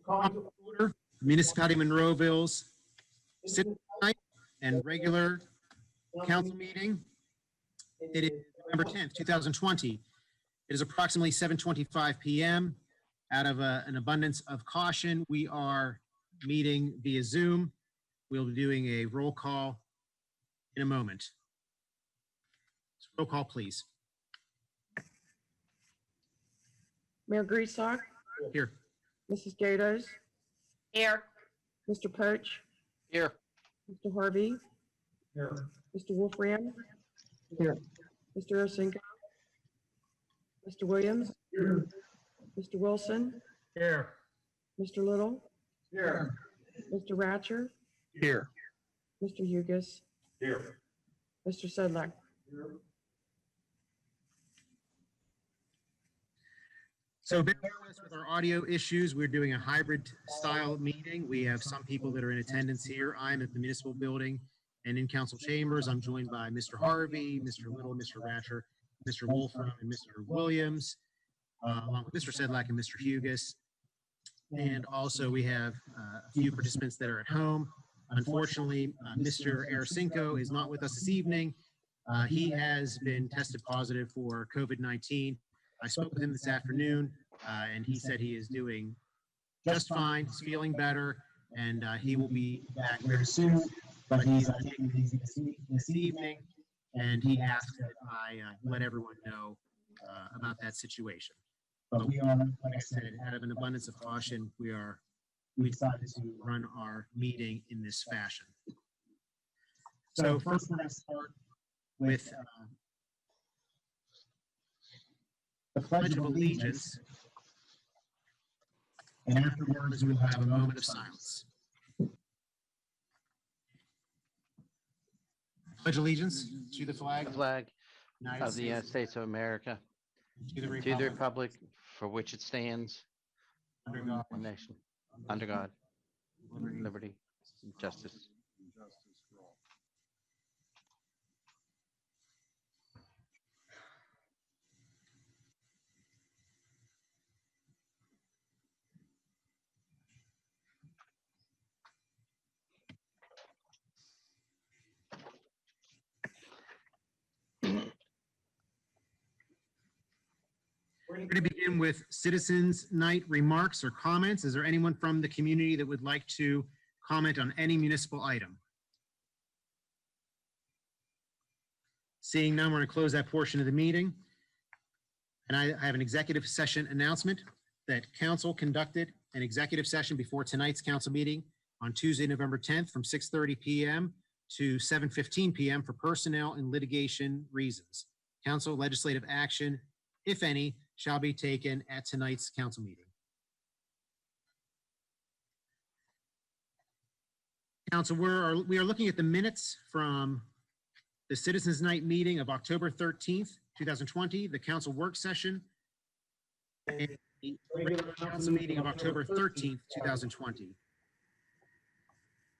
Order, Municipality of Monroeville's citizen night and regular council meeting. It is November 10th, 2020. It is approximately 7:25 p.m. Out of an abundance of caution, we are meeting via Zoom. We'll be doing a roll call in a moment. So roll call, please. Mayor Griesbach, Here. Mrs. Gatos, Here. Mr. Poach, Here. Mr. Harvey, Here. Mr. Wolfram, Here. Mr. Osinko, Mr. Williams, Mr. Wilson, Here. Mr. Little, Here. Mr. Ratcher, Here. Mr. Hugus, Here. Mr. Sedlak. So bear with us with our audio issues. We're doing a hybrid style meeting. We have some people that are in attendance here. I'm at the municipal building and in council chambers. I'm joined by Mr. Harvey, Mr. Little, Mr. Ratcher, Mr. Wolfram, and Mr. Williams, along with Mr. Sedlak and Mr. Hugus. And also we have a few participants that are at home. Unfortunately, Mr. Aracinko is not with us this evening. He has been tested positive for COVID-19. I spoke with him this afternoon, and he said he is doing just fine. He's feeling better, and he will be back very soon. But he's taking it easy this evening, and he asked that I let everyone know about that situation. But we are, like I said, out of an abundance of caution, we decided to run our meeting in this fashion. So first, we're going to start with the Pledge of Allegiance, and afterwards we'll have a moment of silence. Pledge allegiance to the flag Of the United States of America, to the to the republic for which it stands, under God, one nation, under God, liberty, and justice. We're going to begin with Citizens Night remarks or comments. Is there anyone from the community that would like to comment on any municipal item? Seeing none, we're going to close that portion of the meeting. And I have an executive session announcement that council conducted an executive session before tonight's council meeting on Tuesday, November 10th from 6:30 p.m. to 7:15 p.m. for personnel and litigation reasons. Council legislative action, if any, shall be taken at tonight's council meeting. Council, we are looking at the minutes from the Citizens Night meeting of October 13th, 2020, the council work session, and the regular council meeting of October 13th, 2020.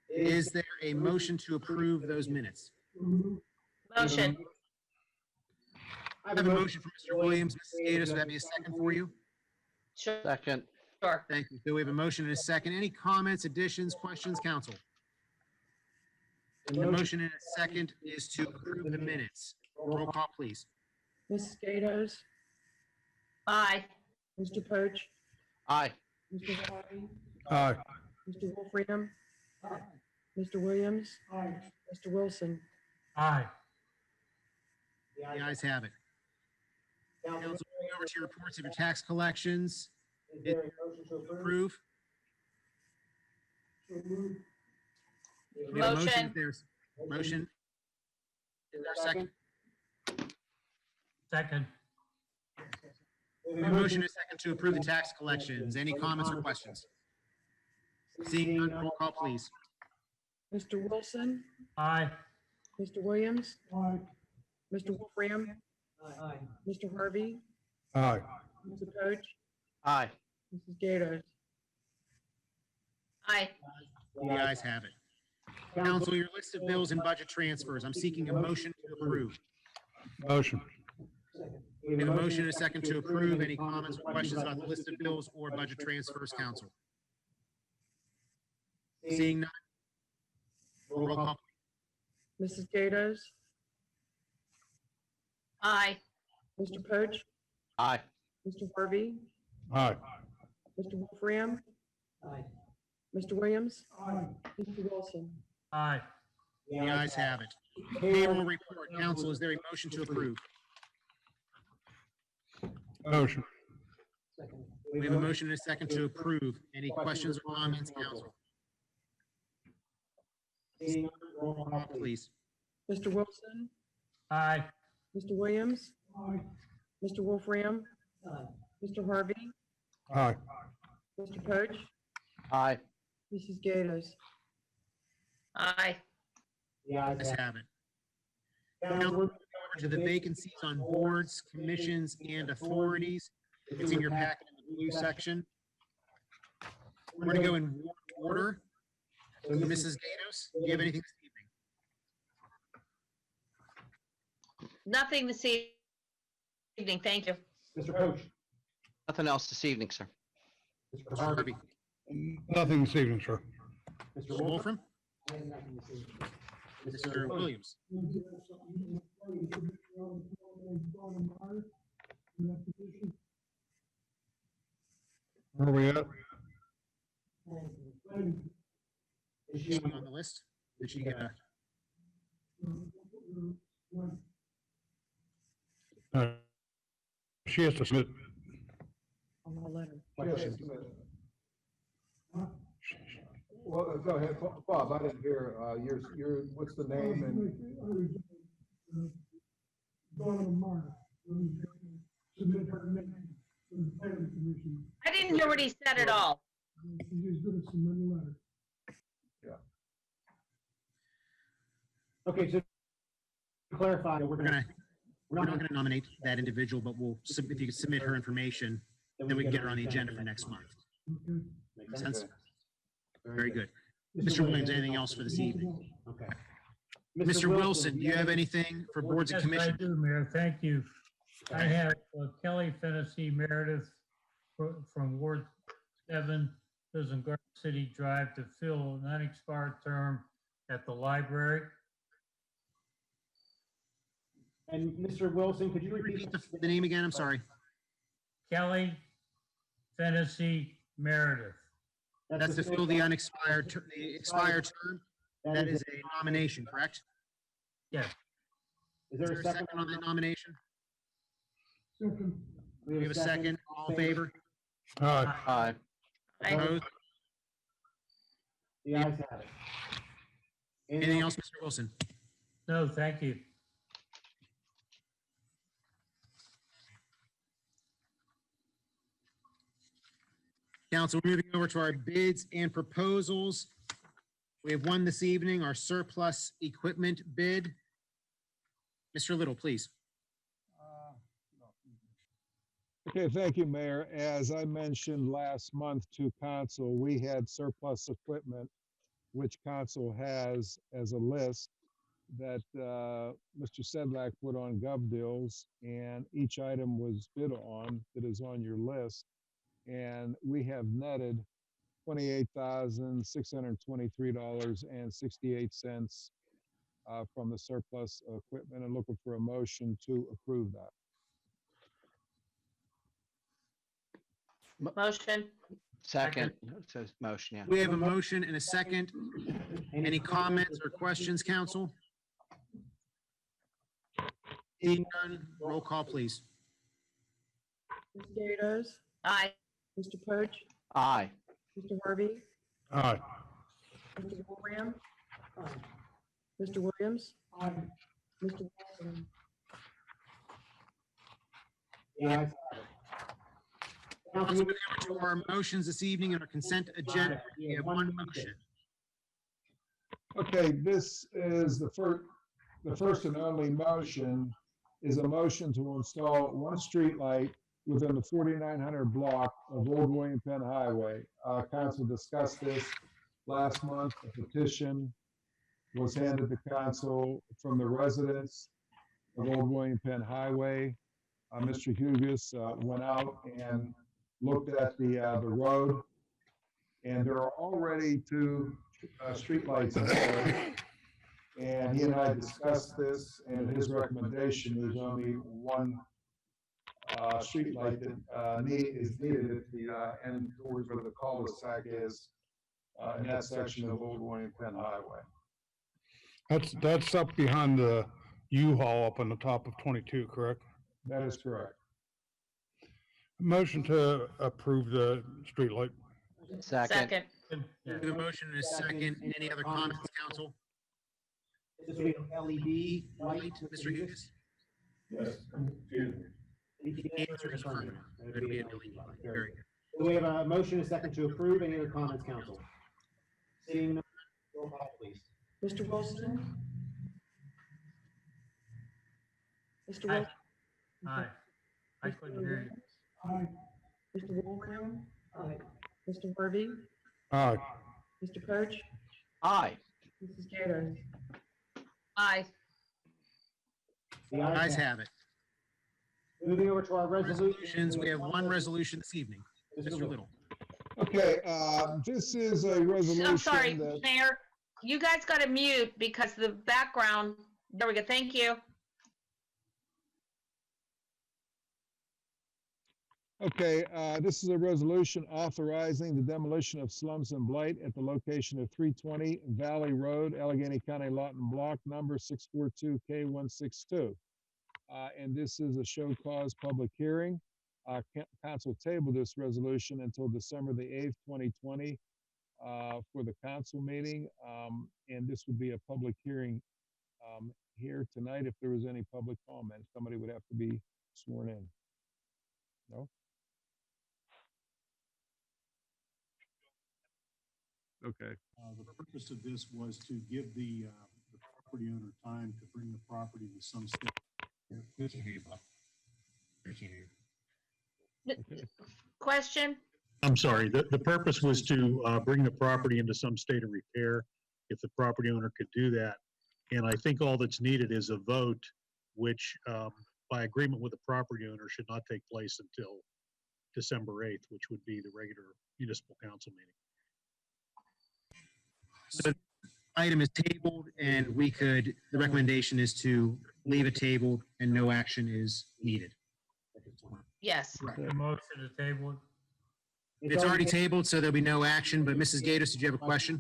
Is there a motion to approve those minutes? Motion. I have a motion from Mr. Williams. Mrs. Gatos, would that be a second for you? Sure. Second. Thank you. So we have a motion and a second. Any comments, additions, questions, council? The motion and a second is to approve the minutes. Roll call, please. Mrs. Gatos, Aye. Mr. Poach, Aye. Mr. Harvey, Aye. Mr. Wolfram, Mr. Williams, Mr. Wilson. Aye. The ayes have it. Council, moving over to your reports of your tax collections. Is there a motion to approve? We have a Motion. There's motion. Is there a second? Second. We have a motion and a second to approve the tax collections. Any comments or questions? Seeing none, roll call, please. Mr. Wilson, Aye. Mr. Williams, Mr. Wolfram, Mr. Harvey, Aye. Mr. Poach, Aye. Mrs. Gatos. Aye. The ayes have it. Council, your list of bills and budget transfers. I'm seeking a motion to approve. Motion. We have a motion and a second to approve. Any comments or questions about the list of bills or budget transfers, council? Seeing none. Roll call. Mrs. Gatos, Aye. Mr. Poach, Aye. Mr. Harvey, Aye. Mr. Wolfram, Mr. Williams, Mr. Wilson. Aye. The ayes have it. Payroll report. Council, is there a motion to approve? Motion. We have a motion and a second to approve. Any questions or comments, council? Seeing none, roll call, please. Mr. Wilson, Aye. Mr. Williams, Mr. Wolfram, Mr. Harvey, Aye. Mr. Poach, Aye. Mrs. Gatos. Aye. The ayes have it. Council, we're moving over to the vacancies on boards, commissions, and authorities. It's in your packet in the blue section. We're going to go in order. So Mrs. Gatos, do you have anything this evening? Nothing this evening, thank you. Mr. Coach. Nothing else this evening, sir. Mr. Harvey. Nothing this evening, sir. Mr. Wolfram. Mr. Williams. Where are we at? Is she on the list? Did she get a? She has to submit. On the letter. Well, go ahead, Bob, I didn't hear, what's the name and? Submit her name to the planning commission. I didn't hear what he said at all. She's gonna submit a letter. Okay, so to clarify, We're not gonna nominate that individual, but if you could submit her information, then we can get her on the agenda for next month. Okay. Make sense? Very good. Mr. Williams, anything else for this evening? Okay. Mr. Wilson, do you have anything for boards and Yes, I commissions? do, Mayor. Thank you. I have Kelly Fennessy Meredith from Ward 7, lives in Garden City Drive, to fill an unexpired term at the library. And Mr. Wilson, could you repeat? Repeat the name again, I'm sorry. Kelly Fennessy Meredith. That's to fill the unexpired, the expired term. That is a nomination, correct? Yes. Is Is there a second on that nomination? Second, We have a second. All in favor? Aye. Aye. Aye. Opposed? The ayes have it. Anything else, Mr. Wilson? No, thank you. Council, we're moving over to our bids and proposals. We have one this evening, our surplus equipment bid. Mr. Little, please. Okay, thank you, Mayor. As I mentioned last month to council, we had surplus equipment, which council has as a list that Mr. Sedlak put on GovDeals, and each item was bid on that is on your list. And we have netted $28,623.68 from the surplus equipment, and looking for a motion to approve that. Motion. Second. It says motion, yeah. We have a motion and a second. Any comments or questions, council? Seeing none, roll call, please. Ms. Gatos, Aye. Mr. Poach, Aye. Mr. Harvey, Aye. Mr. Wolfram, Mr. Williams, Mr. Wilson. The ayes have it. Council, moving over to our motions this evening and our consent agenda. We have one motion. Okay, this is the first and only motion is a motion to install one street light within the 4900 block of Old William Penn Highway. Council discussed this last month. A petition was handed to council from the residents of Old William Penn Highway. Mr. Hugus went out and looked at the road, and there are already two streetlights instead. And he and I discussed this, and his recommendation is only one streetlight that is needed at the end towards where the cul-de-sac is, in that section of Old William Penn Highway. That's up behind the U-Haul up on the top of 22, correct? That is correct. Motion to approve the streetlight. Second. Second. We have a motion and a second. Any other comments, council? This will be an LED light. Mr. Hughes? Yes. The answer is affirmative. It'll be a LED light. Very good. Do we have a motion and a second to approve? Any other comments, council? Seeing none, roll call, please. Mr. Wilson? Mr. Aye. Wilson? Aye. I couldn't hear you. Aye. Mr. Wolfram? Aye. Mr. Harvey? Aye. Mr. Poach? Aye. Mrs. Gatos? Aye. The Ayes have it. Moving over to our resolutions. Resolutions, we have one resolution this evening. Mr. Little. Okay, this is a resolution I'm sorry, that, Mayor. You guys got to mute because the background, there we go. Thank you. okay, this is a resolution authorizing the demolition of slums and blight at the location of 320 Valley Road, Allegheny County Lawton Block, number 642K162. And this is a show cause public hearing. Council tabled this resolution until December the 8th, 2020, for the council meeting. And this would be a public hearing here tonight. If there was any public comment, somebody would have to be sworn in. No? Okay. The purpose of this was to give the property owner time to bring the property to some state. Question? I'm sorry, the purpose was to bring the property into some state of repair, if the property owner could do that. And I think all that's needed is a vote, which by agreement with the property owner should not take place until December 8th, which would be the regular municipal council meeting. So item is tabled and the recommendation is to leave it tabled and no action is needed. Yes. Motion to table it. It's already tabled, so there'll be no action, but Mrs. Gatos, did you have a question?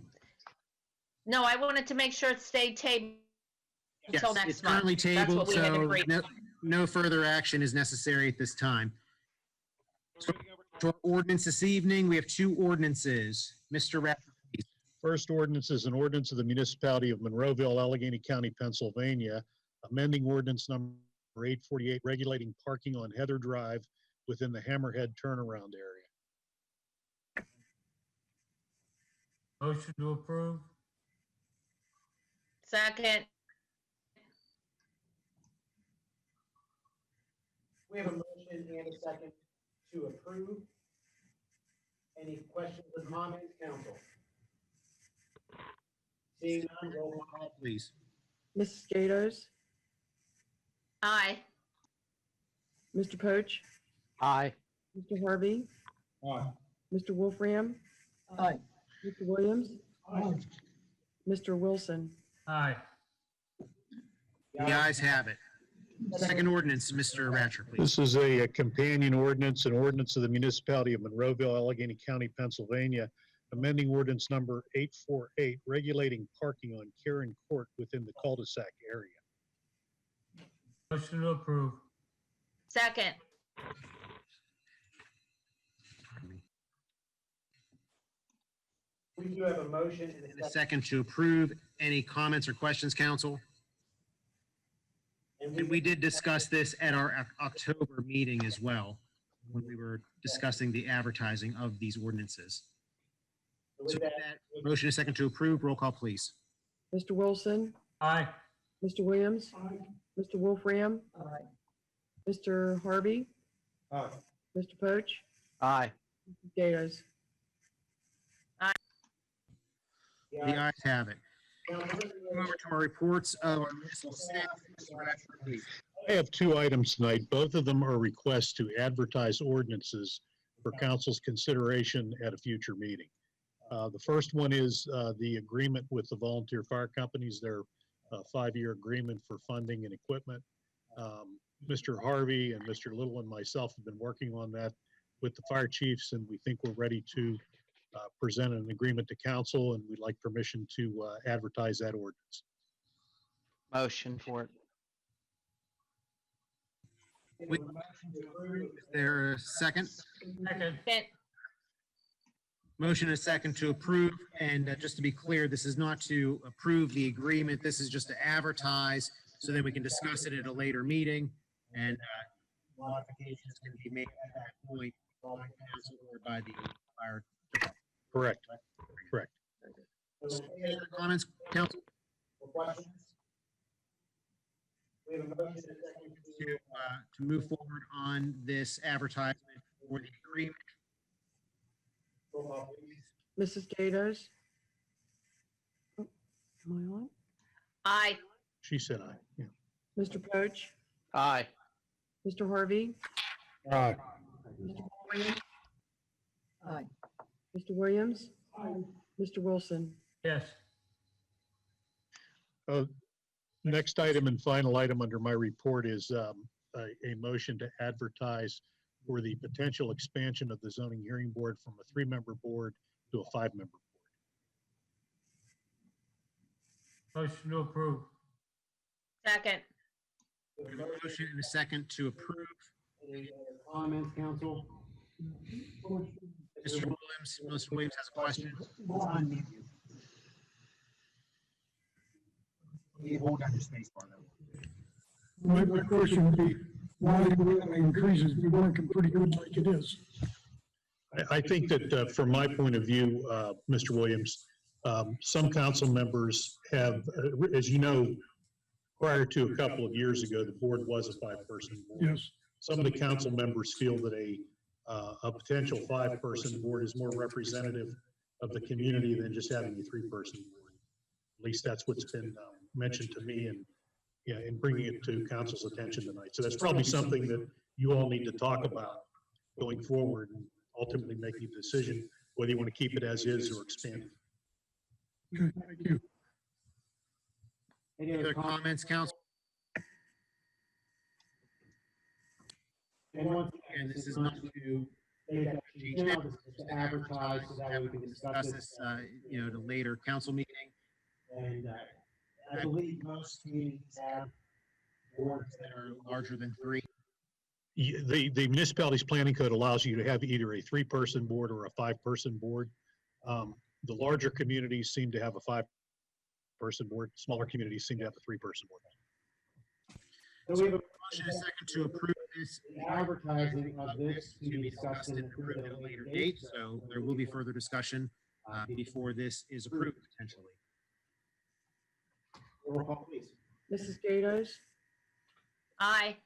No, I wanted to make sure it stayed tabled Yes, until next it's month. currently That's tabled, what we had so agreed. no further action is necessary at this time. So moving over to our ordinance this evening, we have two ordinances. Mr. Rath, First ordinance is an ordinance of the Municipality of Monroeville, Allegheny County, Pennsylvania, amending ordinance number 848, regulating parking on Heather Drive within the Hammerhead turnaround area. Motion to approve. Second. We have a motion and a second to approve. Any questions or comments, council? Seeing none, roll call. please. Mrs. Gatos? Aye. Mr. Poach? Aye. Mr. Harvey? Aye. Mr. Wolfram? Aye. Mr. Williams? Aye. Mr. Wilson? Aye. The ayes have it. Second ordinance, Mr. Ratcher, please. This is a companion ordinance, an ordinance of the Municipality of Monroeville, Allegheny County, Pennsylvania, amending ordinance number 848, regulating parking on Karen Court within the cul-de-sac area. Motion to approve. Second. We do have a motion and And a second to approve. Any comments or questions, council? And we did discuss this at our October meeting as well, when we were discussing the advertising of these ordinances. So with that, motion is second to approve. Roll call, please. Mr. Wilson? Aye. Mr. Williams? Aye. Mr. Wolfram? Mr. Harvey? Aye. Mr. Poach? Aye. Mrs. Gatos? The ayes have it. Moving over to our reports of our municipal staff. Mr. Ratcher, please. I have two items tonight. Both of them are requests to advertise ordinances for council's consideration at a future meeting. The first one is the agreement with the volunteer fire companies, their 5-year agreement for funding and equipment. Mr. Harvey and Mr. Little and myself have been working on that with the fire chiefs, and we think we're ready to present an agreement to council, and we'd like permission to advertise that ordinance. Motion for it. Is there a second? Second. Motion and a second to approve, and just to be clear, this is not to approve the agreement, this is just to advertise, so that we can discuss it at a later meeting, and modifications can be made at that point by council or by the fire. Correct. Correct. So, any other comments, council? Or questions? We have a motion and a second To move forward on this advertisement for the agreement. roll call, please. Mrs. Gatos? Oh, am I on? Aye. She said aye. Yeah. Mr. Poach? Aye. Mr. Harvey? Aye. Mr. Williams? Aye. Mr. Williams? Mr. Wilson? Yes. Next item and final item under my report is a motion to advertise for the potential expansion of the zoning hearing board from a 3-member board to a 5-member board. Motion to approve. Second. We have a motion and a second to approve. Any other comments, council? Mr. Williams, Mr. Williams has a question. Hold on your space bar though. My question would be, why do we want to increase it? We're working pretty good like it is. I think that from my point of view, Mr. Williams, some council members have, as you know, prior to a couple of years ago, the board was a 5-person board. Yes. Some of the council members feel that a potential 5-person board is more representative of the community than just having a 3-person board. At least that's what's been mentioned to me, and yeah, in bringing it to council's attention tonight. So that's probably something that you all need to talk about going forward and ultimately making a decision whether you want to keep it as is or expand it. Okay, thank you. Any other comments, council? And once again, this is not to make up change now, this is just to advertise so that we can discuss this, at a later council meeting. And I believe most communities have boards that are larger than 3. The municipality's planning code allows you to have either a 3-person board or a 5-person board. The larger communities seem to have a 5-person board. Smaller communities seem to have a 3-person board. So we have a motion and a second to approve this advertising of this to be discussed and approved at a later date. So there will be further discussion before this is approved potentially. Roll call, please. Mrs. Gatos? Aye.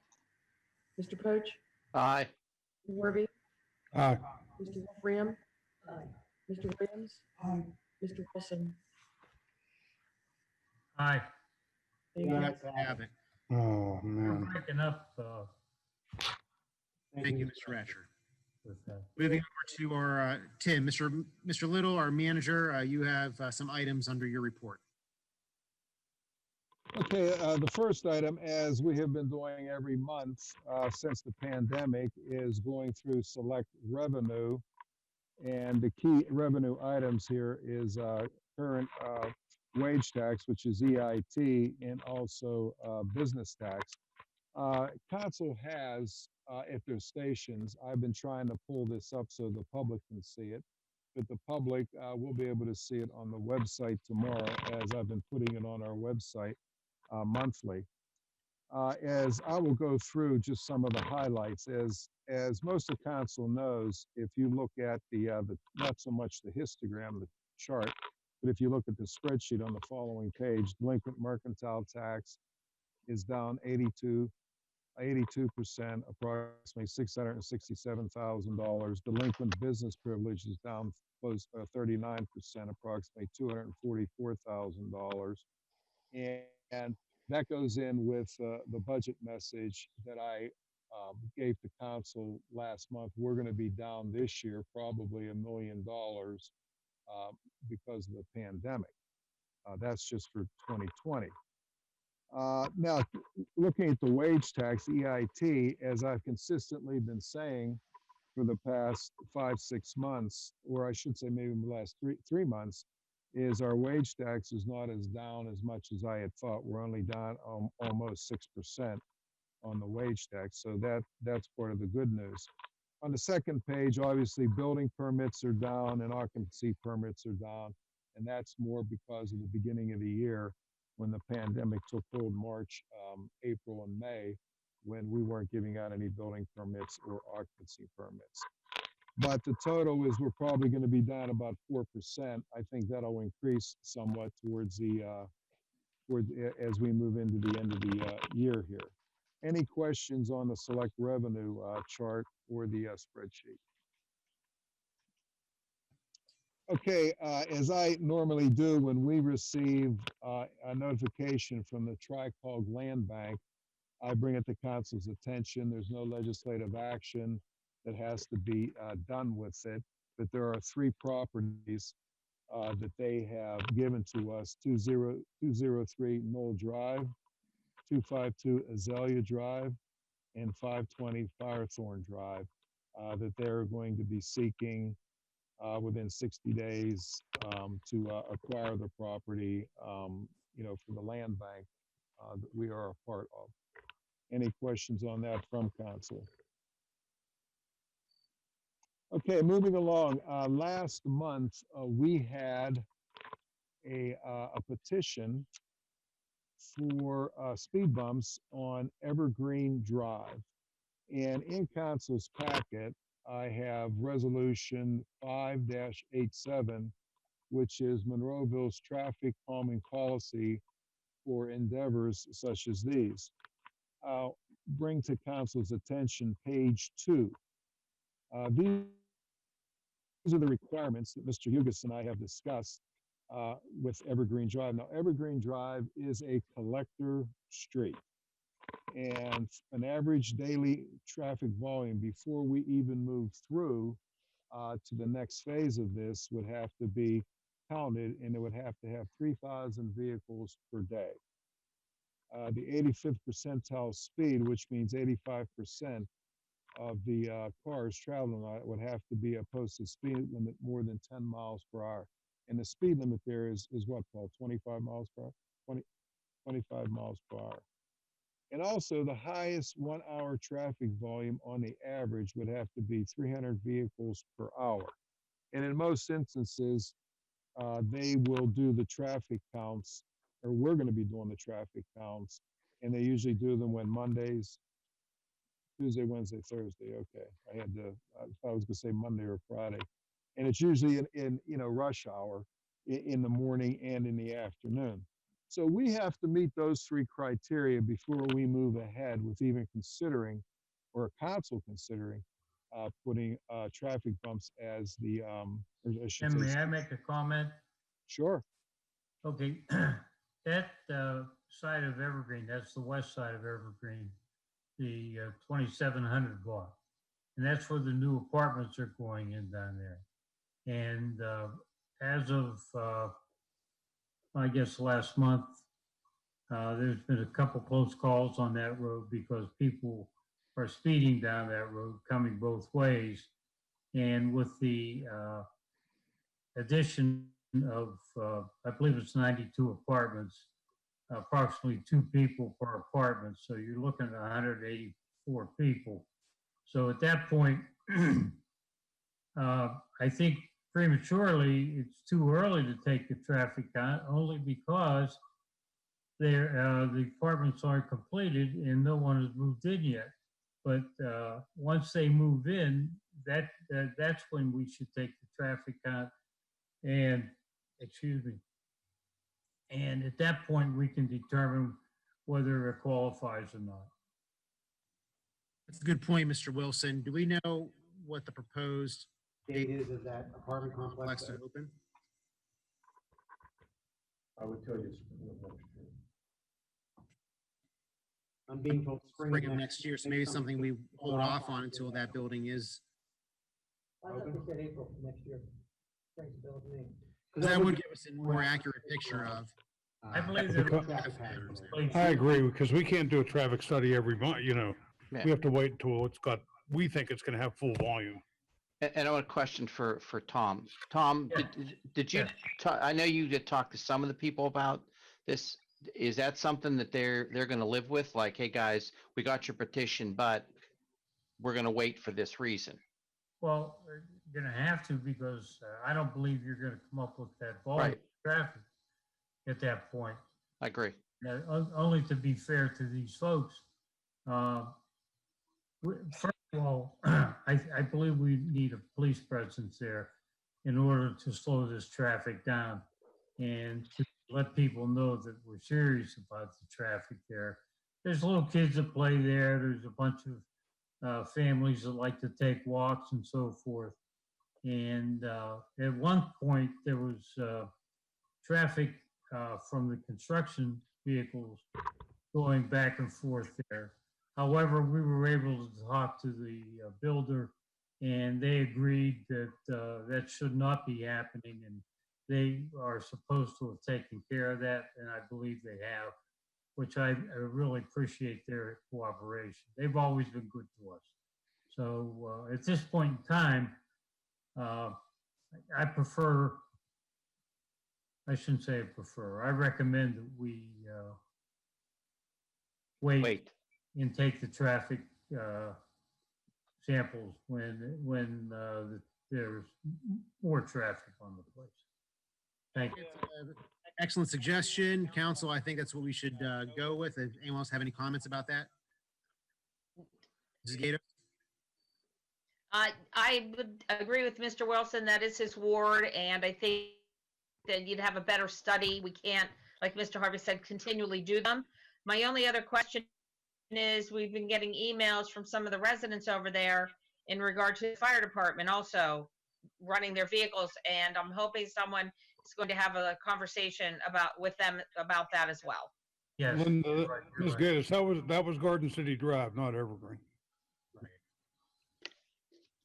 Mr. Poach? Aye. Mr. Harvey? Aye. Mr. Wolfram? Mr. Williams? Mr. Wilson? Aye. Thank You you. guys have it. Oh, We're man. breaking up Thank you, Mr. Ratcher. with that. Moving over to our Tim, Mr. Little, our manager, you have some items under your report. Okay, the first item, as we have been doing every month since the pandemic, is going through select revenue. And the key revenue items here is current wage tax, which is EIT, and also business tax. Council has, at their stations, I've been trying to pull this up so the public can see it, but the public will be able to see it on the website tomorrow, as I've been putting it on our website monthly. As I will go through just some of the highlights, as most of council knows, if you look at the not so much the histogram, the chart, but if you look at the spreadsheet on the following page, delinquent mercantile tax is down 82%, approximately $667,000. Delinquent business privilege is down close to 39%, approximately $244,000. And that goes in with the budget message that I gave to council last month. We're going to be down this year probably $1 million because of the pandemic. That's just for 2020. Now, looking at the wage tax, EIT, as I've consistently been saying for the past 5-6 months, or I should say maybe the last three months, is our wage tax is not as down as much as I had thought. We're only down almost 6% on the wage tax, so that's part of the good news. On the second page, obviously, building permits are down and occupancy permits are down, and that's more because of the beginning of the year when the pandemic took hold March, April, and May, when we weren't giving out any building permits or occupancy permits. But the total is we're probably going to be down about 4%. I think that'll increase somewhat towards as we move into the end of the year here. Any questions on the select revenue chart or the spreadsheet? Okay, as I normally do when we receive a notification from the Tri-Cog Land Bank, I bring it to council's attention. There's no legislative action that has to be done with it, but there are 3 properties that they have given to us: 203 Knoll Drive, 252 Azalea Drive, and 520 Firethorn Drive, that they're going to be seeking within 60 days to acquire the property, from the land bank that we are a part of. Any questions on that from council? Okay, moving along. Last month, we had a petition for speed bumps on Evergreen Drive. And in council's packet, I have resolution 5-87, which is Monroeville's traffic calming policy for endeavors such as these. I'll bring to council's attention page 2. These are the requirements that Mr. Hugus and I have discussed with Evergreen Drive. Now, Evergreen Drive is a collector street, and an average daily traffic volume before we even move through to the next phase of this would have to be counted, and it would have to have 3,000 vehicles per day. The 85th percentile speed, which means 85% of the cars traveling on it, would have to be a posted speed limit more than 10 miles per hour. And the speed limit there is what, Paul, 25 miles per hour? 25 miles per hour. And also the highest 1-hour traffic volume on the average would have to be 300 vehicles per hour. And in most instances, they will do the traffic counts, or we're going to be doing the traffic counts, and they usually do them when Mondays, Tuesday, Wednesday, Thursday. Okay, I was going to say Monday or Friday, and it's usually in rush hour in the morning and in the afternoon. So we have to meet those 3 criteria before we move ahead with even considering, or council considering, putting traffic bumps as the. And may I make a comment? Sure. Okay, that side of Evergreen, that's the west side of Evergreen, the 2700 block. And that's where the new apartments are going in down there. And as of, I guess last month, there's been a couple close calls on that road because people are speeding down that road coming both ways. And with the addition of, I believe it's 92 apartments, approximately 2 people per apartment. So you're looking at 184 people. So at that point, I think prematurely, it's too early to take the traffic count, only because the apartments aren't completed and no one has moved in yet. But once they move in, that's when we should take the traffic count. And, excuse me, and at that point, we can determine whether it qualifies or not. That's a good point, Mr. Wilson. Do we know what the proposed Date is of that apartment complex. complex to open? I would tell you spring of next year. I'm being told Spring of next year, so maybe something we hold off on until that building is I thought they said April next year. Because that would give us a more accurate picture of. I believe that- traffic patterns. I agree, because we can't do a traffic study every month, you know. Yeah. We have to wait until we think it's gonna have full volume. And I want a question for Tom. Tom, Yeah. did you, I know you did talk to some of the people about this. Is that something that they're gonna live with? Like, hey, guys, we got your petition, but we're gonna wait for this reason. Well, you're gonna have to, because I don't believe you're gonna come up with that volume Right. of traffic at that point. I agree. Only to be fair to these folks. First of all, I believe we need a police presence there in order to slow this traffic down and to let people know that we're serious about the traffic there. There's little kids that play there. There's a bunch of families that like to take walks and so forth. And at one point, there was traffic from the construction vehicles going back and forth there. However, we were able to talk to the builder, and they agreed that that should not be happening, and they are supposed to have taken care of that, and I believe they have, which I really appreciate their cooperation. They've always been good to us. So at this point in time, I prefer, I shouldn't say I prefer, I recommend that we wait and take the traffic samples when there's more traffic on the place. Thank you. Excellent suggestion, council. I think that's what we should go with. If anyone else have any comments about that? Mrs. Gator? I would agree with Mr. Wilson. That is his ward, and I think that you'd have a better study. We can't, like Mr. Harvey said, continually do them. My only other question is, we've been getting emails from some of the residents over there in regard to the fire department also running their vehicles, and I'm hoping someone is going to have a conversation with them about that as well. Yes. Linda, you're right, you're Ms. right. Gaddis, that was Garden City Drive, not Evergreen.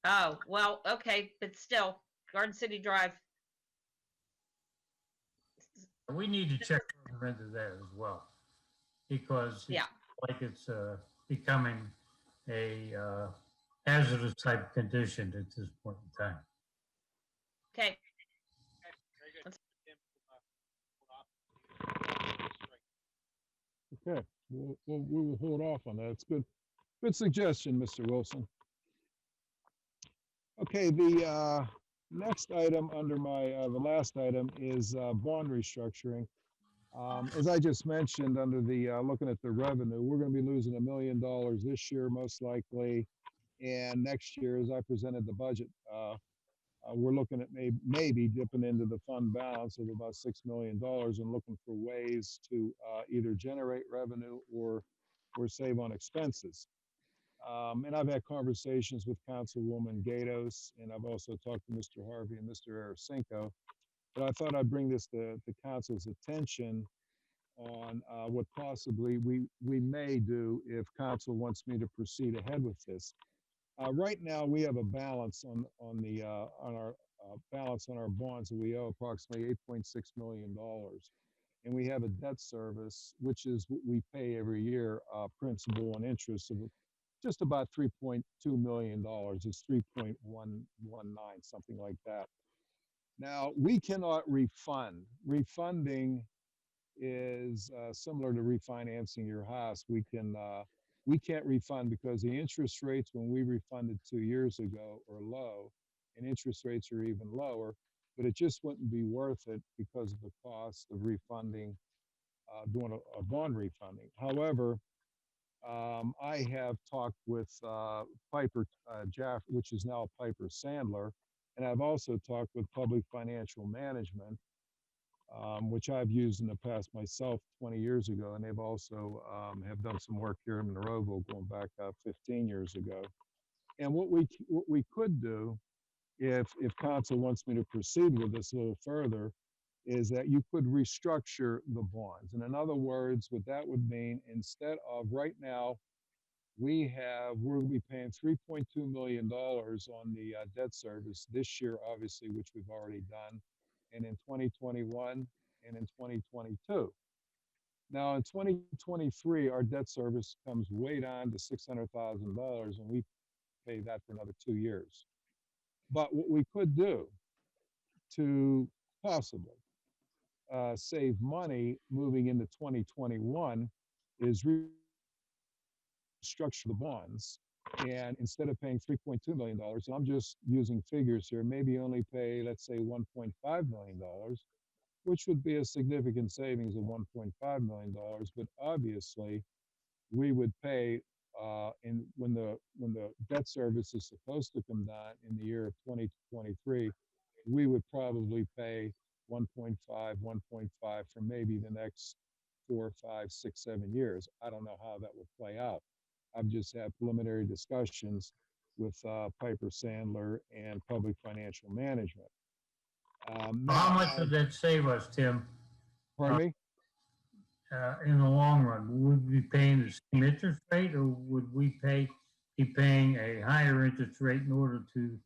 Oh, well, okay, but still, Garden City Drive. We need to check further into that as well, because Yeah. like it's becoming a hazardous type condition at this point in time. Okay, Okay, we will hold off on that. It's good. Good suggestion, Mr. Wilson. Okay, the next item under my, the last item is bond restructuring. As I just mentioned, under the, looking at the revenue, we're gonna be losing $1 million this year, most likely. And next year, as I presented the budget, we're looking at maybe dipping into the fund balance of about $6 million and looking for ways to either generate revenue or save on expenses. And I've had conversations with Councilwoman Gatos, and I've also talked to Mr. Harvey and Mr. Arasinko. But I thought I'd bring this to council's attention on what possibly we may do if council wants me to proceed ahead with this. Right now, we have a balance on our balance on our bonds that we owe approximately $8.6 million. And we have a debt service, which is what we pay every year, principal and interest of just about $3.2 million. It's 3.119, something like that. Now, we cannot refund. Refunding is similar to refinancing your house. We can't refund because the interest rates when we refunded 2 years ago are low, and interest rates are even lower, but it just wouldn't be worth it because of the cost of refunding, doing a bond refunding. However, I have talked with Piper Jaff, which is now Piper Sandler, and I've also talked with Public Financial Management, which I've used in the past myself 20 years ago, and they've also have done some work here in Monroeville going back 15 years ago. And what we could do, if council wants me to proceed with this a little further, is that you could restructure the bonds. And in other words, what that would mean, instead of right now, we're gonna be paying $3.2 million on the debt service this year, obviously, which we've already done, and in 2021 and in 2022. Now, in 2023, our debt service comes way down to $600,000, and we pay that for another 2 years. But what we could do to possibly save money moving into 2021 is restructure the bonds. And instead of paying $3.2 million, and I'm just using figures here, maybe only pay, let's say, $1.5 million, which would be a significant savings of $1.5 million. But obviously, we would pay when the debt service is supposed to come down in the year of 2023, we would probably pay 1.5 for maybe the next 4, 5, 6, 7 years. I don't know how that will play out. I've just had preliminary discussions with Piper Sandler and Public Financial Management. How much would that save us, Tim, Pardon me? in the long run? Would we be paying the same interest rate, or would we be paying a higher interest rate in order to?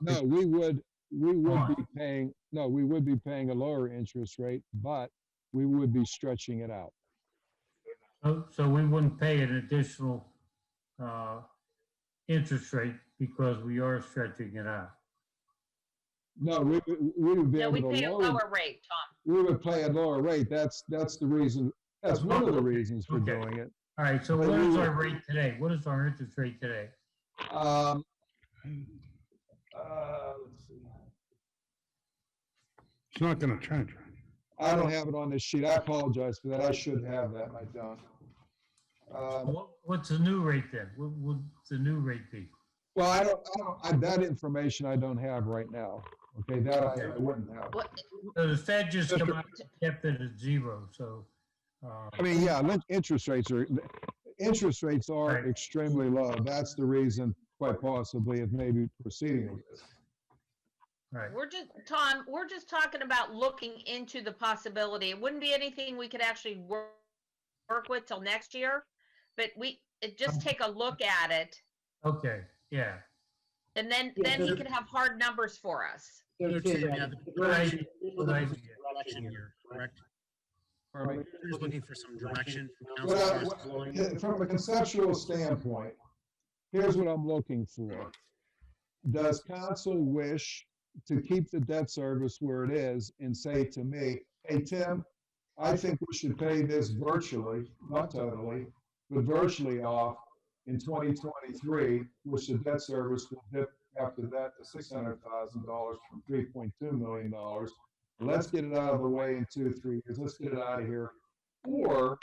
No, we would be paying, no, we would be paying a lower interest rate, but we would be stretching it out. So we wouldn't pay an additional interest rate because we are stretching it out. No, we would be No, we able pay to a lower, lower rate, Tom. we would pay a lower rate. That's the reason, that's one of the reasons for Okay. doing it. All right, so what is our rate today? What is our interest rate today? Let's see. It's not gonna change. I don't have it on this sheet. I apologize for that. I should have that, and I don't. What's the new rate then? What would the new rate be? Well, that information I don't have right now. Okay, that I wouldn't have. What, So the Fed just come out and kept it at zero, so. I mean, yeah, interest rates are Right. extremely low. That's the reason, quite possibly, of maybe proceeding with this. Right. Tom, we're just talking about looking into the possibility. It wouldn't be anything we could actually work with till next year, but just take a look at it, Okay, yeah. and then Yeah, he so- could have hard numbers for us. So, Tim, yeah, the Good idea. direction- Good idea. direction here, correct? Pardon me? Just looking for some direction from council. Well, as to going. From a conceptual standpoint, here's what I'm looking for. Does council wish to keep the debt service where it is and say to me, hey, Tim, I think we should pay this virtually, not totally, but virtually off in 2023, which the debt service will dip after that to $600,000 from $3.2 million. Let's get it out of the way in 2 or 3 years. Let's get it out of here. Or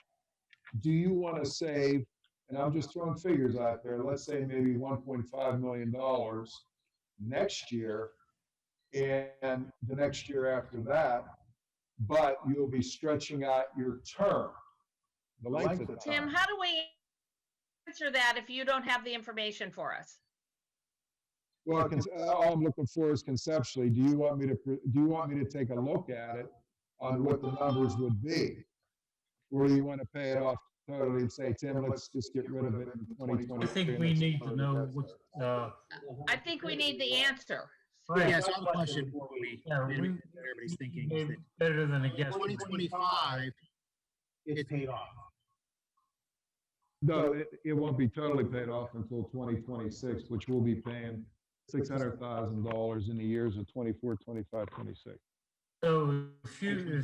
do you want to save, and I'm just throwing figures out there, let's say maybe $1.5 million next year and the next year after that, but you'll be stretching out your term, the length of Tim, time. how do we answer that if you don't have the information for us? Well, all I'm looking for is conceptually, do you want me to take a look at it on what the numbers would be? Or do you want to pay it off totally and say, Tim, let's just get rid of it in 2020? I think we need to know what's, I think we need the answer. right. Yeah, so I have a question before we, Yeah, everybody's thinking is that Better than a guess. 2025, it's paid off. No, it won't be totally paid off until 2026, which we'll be paying $600,000 in the years of 24, 25, 26. So if you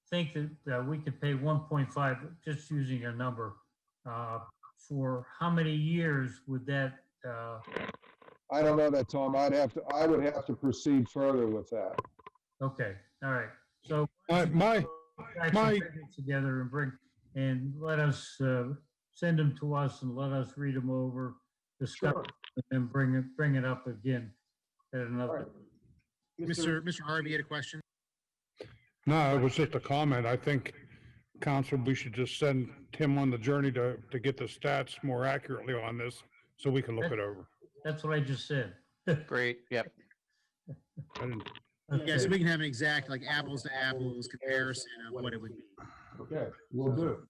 think that we could pay 1.5, just using a number, for how many years would that, I don't know that, Tom. I would have to proceed further with that. okay, all right. So My actually put it together and let us, send them to us and let us read them over, discuss, Sure. and bring it up again at another. Mr. Harvey had a question? No, it was just a comment. I think, council, we should just send Tim on the journey to get the stats more accurately on this so we can look it over. That's what I just said. Great, yep. I didn't- Yeah, so we can have an exact, like, apples to apples comparison of what it would be. Okay, we'll do.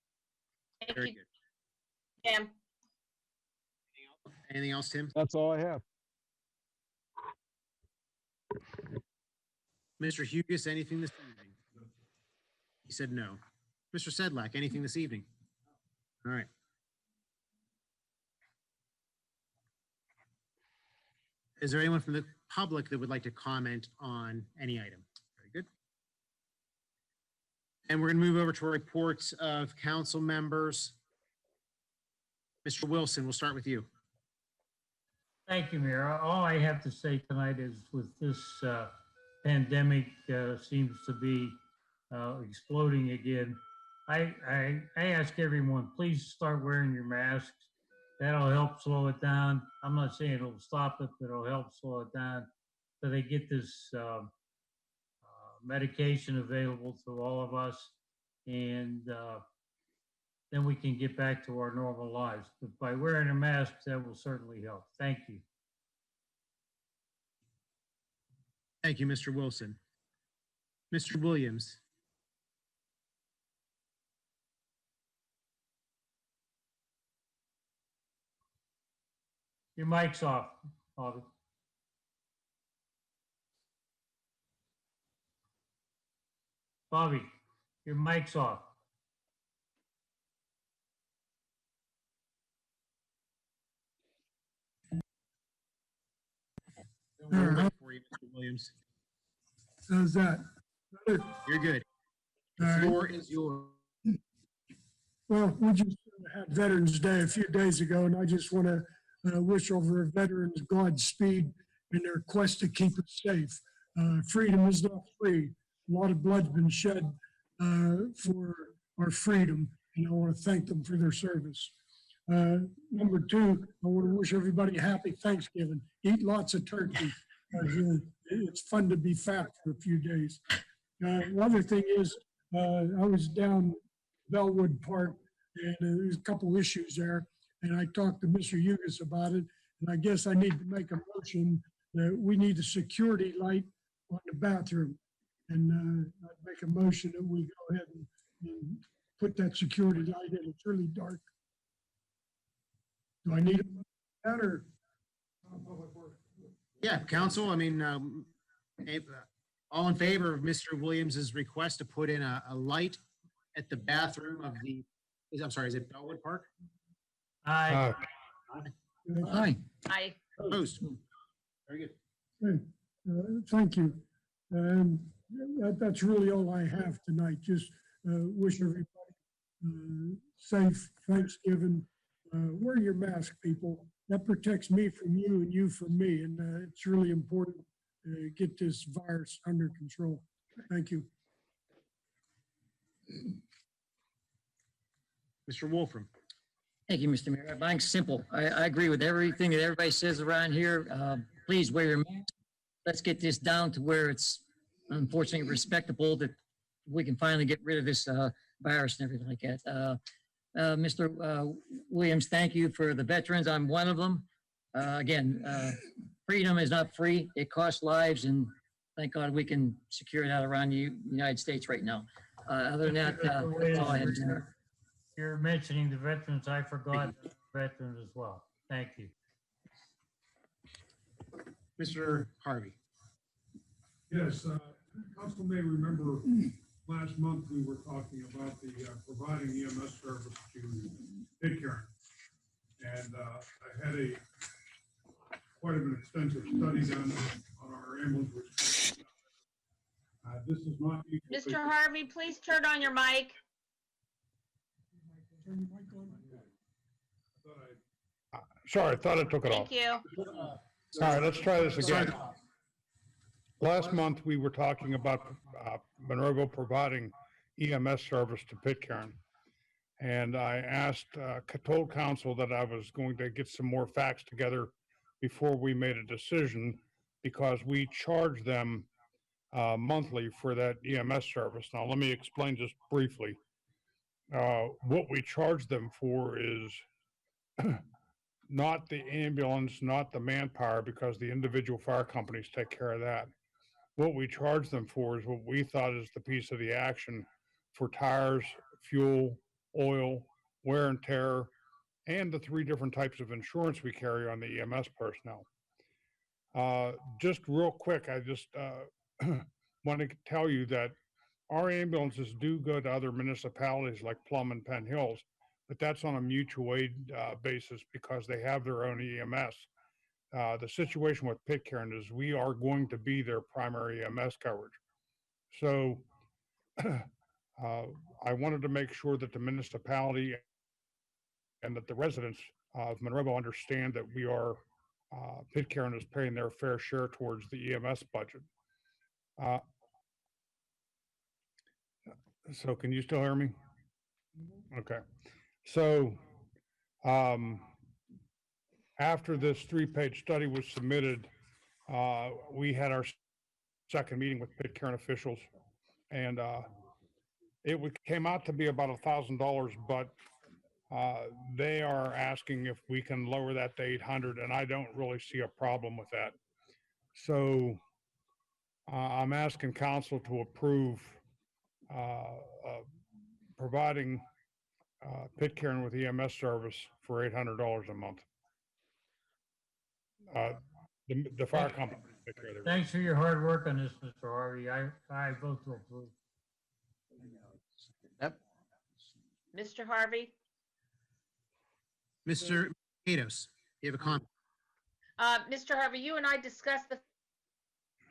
Thank Very you. good. Tim. Anything else, Tim? That's all I have. Mr. Hugus, anything this evening? He said no. Mr. Sedlak, anything this evening? All right. Is there anyone from the public that would like to comment on any item? Very good. And we're going to move over to reports of council members. Mr. Wilson, we'll start with you. Thank you, Mayor. All I have to say tonight is with this pandemic seems to be exploding again. I ask everyone, please start wearing your masks. That'll help slow it down. I'm not saying it'll stop it, but it'll help slow it down so they get this medication available to all of us. And then we can get back to our normal lives. But by wearing a mask, that will certainly help. Thank you. Thank you, Mr. Wilson. Mr. Williams. Your mic's off, Bobby. Bobby, your mic's off. We'll wait for you, Mr. Williams. How's that? You're good. The All right. floor is yours. Well, we just had Veterans Day a few days ago, and I just want to wish over veterans Godspeed in their quest to keep us safe. Freedom is not free. A lot of blood's been shed for our freedom, and I want to thank them for their service. Number two, I want to wish everybody a happy Thanksgiving. Eat lots of turkey. It's fun to be fat for a few days. The other thing is, I was down Bellwood Park, and there's a couple issues there, and I talked to Mr. Hugus about it, and I guess I need to make a motion that we need a security light on the bathroom. And I'd make a motion that we go ahead and put that security light in. It's really dark. Do I need that or? Yeah, council, I mean, all in favor of Mr. Williams's request to put in a light at the bathroom of the, I'm sorry, is it Bellwood Park? Aye. Aye. I, Opposed? Very good. Hey, thank you. And that's really all I have tonight. Just wish everybody safe Thanksgiving. Wear your mask, people. That protects me from you and you from me. And it's really important to get this virus under control. Thank you. Mr. Wolfram. Thank you, Mr. Mayor. Mine's simple. I agree with everything that everybody says around here. Please wear your mask. Let's get this down to where it's unfortunately respectable, that we can finally get rid of this virus and everything like that. Mr. Williams, thank you for the veterans. I'm one of them. Again, freedom is not free. It costs lives, and thank God we can secure it out around the United States right now. Other than that, that's all I have, Mr. Mayor. You're mentioning the veterans. I forgot veterans as well. Thank you. Mr. Harvey. Yes, council may remember last month we were talking about the providing EMS service to Pitcairn. And I had quite an extensive study done on our ambulance. This is not. Mr. Harvey, please turn on your mic. Sorry, I thought I took it off. Thank you. All right, let's try this again. Last month, we were talking about Monroeville providing EMS service to Pitcairn. And I told council that I was going to get some more facts together before we made a decision, because we charge them monthly for that EMS service. Now, let me explain just briefly. What we charge them for is not the ambulance, not the manpower, because the individual fire companies take care of that. What we charge them for is what we thought is the piece of the action for tires, fuel, oil, wear and tear, and the 3 different types of insurance we carry on the EMS personnel. Just real quick, I just want to tell you that our ambulances do go to other municipalities like Plum and Penn Hills, but that's on a mutual aid basis because they have their own EMS. The situation with Pitcairn is we are going to be their primary EMS coverage. So I wanted to make sure that the municipality and that the residents of Monroeville understand that we are, Pitcairn is paying their fair share towards the EMS budget. So can you still hear me? Okay. So after this 3-page study was submitted, we had our second meeting with Pitcairn officials, and came out to be about $1,000, but they are asking if we can lower that to 800, and I don't really see a problem with that. So I'm asking council to approve providing Pitcairn with EMS service for $800 a month. The fire company take care of the rest. Thanks for your hard work on this, Mr. Harvey. I vote to approve. Yep. Mr. Harvey? Mr. Gatos, you have a comment? Mr. Harvey, you and I discussed the